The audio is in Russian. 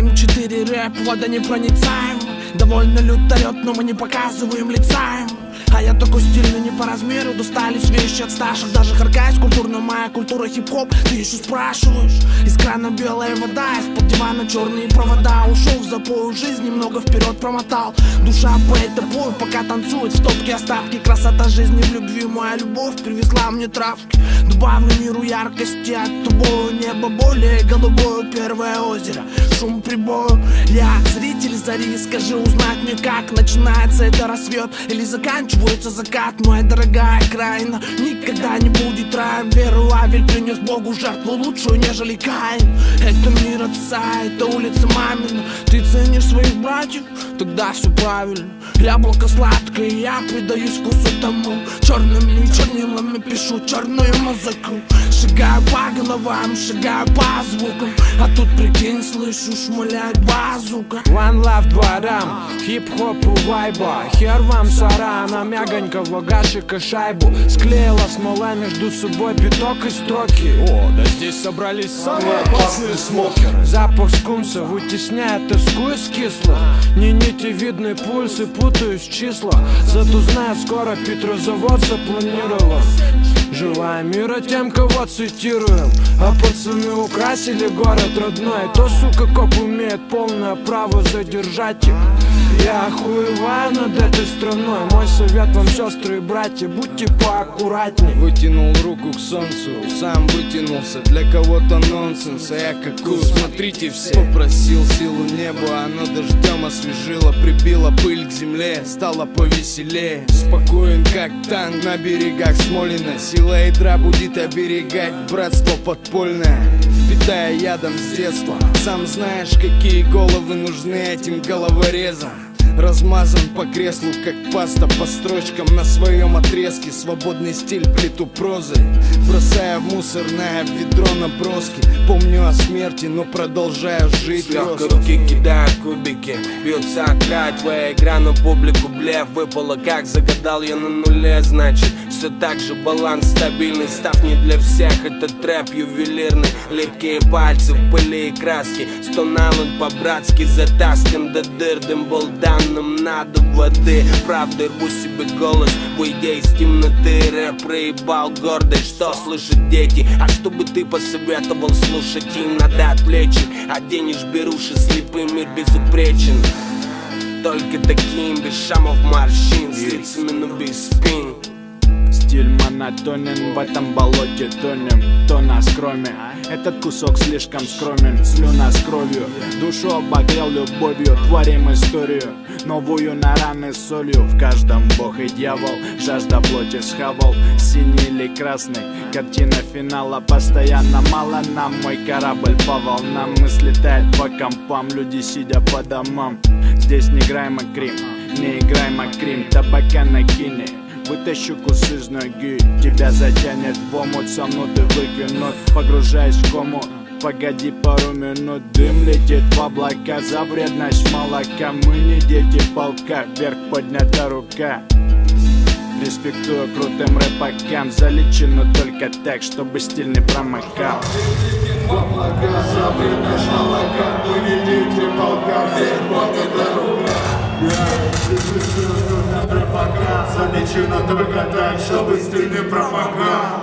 М4 рэп, водонепроницаем. Довольно люто орёт, но мы не показываем лица им. А я такой стильный не по размеру. Достались вещи от старших, даже харкаюсь культурно. Моя культура хип-хоп, ты еще спрашиваешь. Из крана белая вода, из-под дивана черные провода. Ушел в запой жизни, немного вперед промотал. Душа поэта пой, пока танцует в топке остатки. Красота жизни в любви, моя любовь привезла мне травки. Добавлю миру яркости от тобою. Небо более голубое, первое озеро, шум прибоя. Я зритель зари, скажи, узнать мне, как начинается это рассвет или заканчивается закат. Моя дорогая краина никогда не будет раем. Веру Авель принес Богу жертву лучшую, нежели Каин. Это мир отца, это улица мамина. Ты ценишь своих братьев? Тогда все правильно. Яблоко сладкое, я предаюсь вкусу тому. Черными чернилами пишу черную музыку. Шагаю по головам, шагаю по звукам. А тут, прикинь, слышу, шмаляет базука. One love дворам, хип-хопу вайба. Хер вам сарана, мягонького гашика шайбу. Склеила смола между собой биток и строки. О, да здесь собрались самые опасные смокеры. Запах скунса вытесняет тоску из кислых. Не нити видны пульсы, путаюсь в числа. Зато знаю, скоро Петрозавод запланирован. Желаем мира тем, кого цитируем. А пацаны украсили город родной. То, сука, коп имеет полное право задержать их. Я охуеваю над этой страной. Мой совет вам, сестры и братья, будьте поаккуратней. Вытянул руку к солнцу, сам вытянулся. Для кого-то нонсенс, а я какую, смотрите все. Попросил силу неба, оно дождем освежило. Прибило пыль к земле, стало повеселее. Спокоен как танк на берегах Смолина. Сила ядра будет оберегать братство подпольное, питая ядом с детства. Сам знаешь, какие головы нужны этим головорезам. Размазан по креслу, как паста по строчкам. На своем отрезке свободный стиль плиту прозы, бросая в мусорное ведро наброски. Помню о смерти, но продолжаю жить. С легкой руки кидаю кубики, бьется о край. Твоя игра на публику, блеф выпала, как загадал я на нуле. Значит, все так же баланс стабильный. Став не для всех, этот трэп ювелирный. Липкие пальцы в пыли и краске, стонанут по-братски, затаскан до дыр. Дым был дан, нам надо воды. Правда, рву себе голос, выйдя из темноты. Рэп проебал гордость, что слышат дети. А чтобы ты посоветовал слушать, им надо отвлечь их. Оденешь беруши, слепый мир безупречен. Только таким, без шамов морщин, с лицами, но без спин. Стиль монотонен, в этом болоте тонем. Кто нас кроме? Этот кусок слишком скромен. Слюна с кровью, душу обогрел любовью. Творим историю, новую на раны солью. В каждом бог и дьявол, жажда плоти схавал. Синий или красный, картина финала. Постоянно мало нам, мой корабль по волнам. Мысли тают по компам, люди сидя по домам. Здесь не играй Макрим, не играй Макрим. Табака накини, вытащу кусы из ноги. Тебя затянет в омут, со мной ты выкинут. Погружаясь в кому, погоди пару минут. Дым летит в облака за вредность молока. Мы не дети полка, вверх поднята рука. Респектую крутым рэпакам. Залечено только так, чтобы стиль не промокал. В облака за вредность молока. Мы не дети полка, вверх поднята рука. Залечено только так, чтобы стиль не промокал.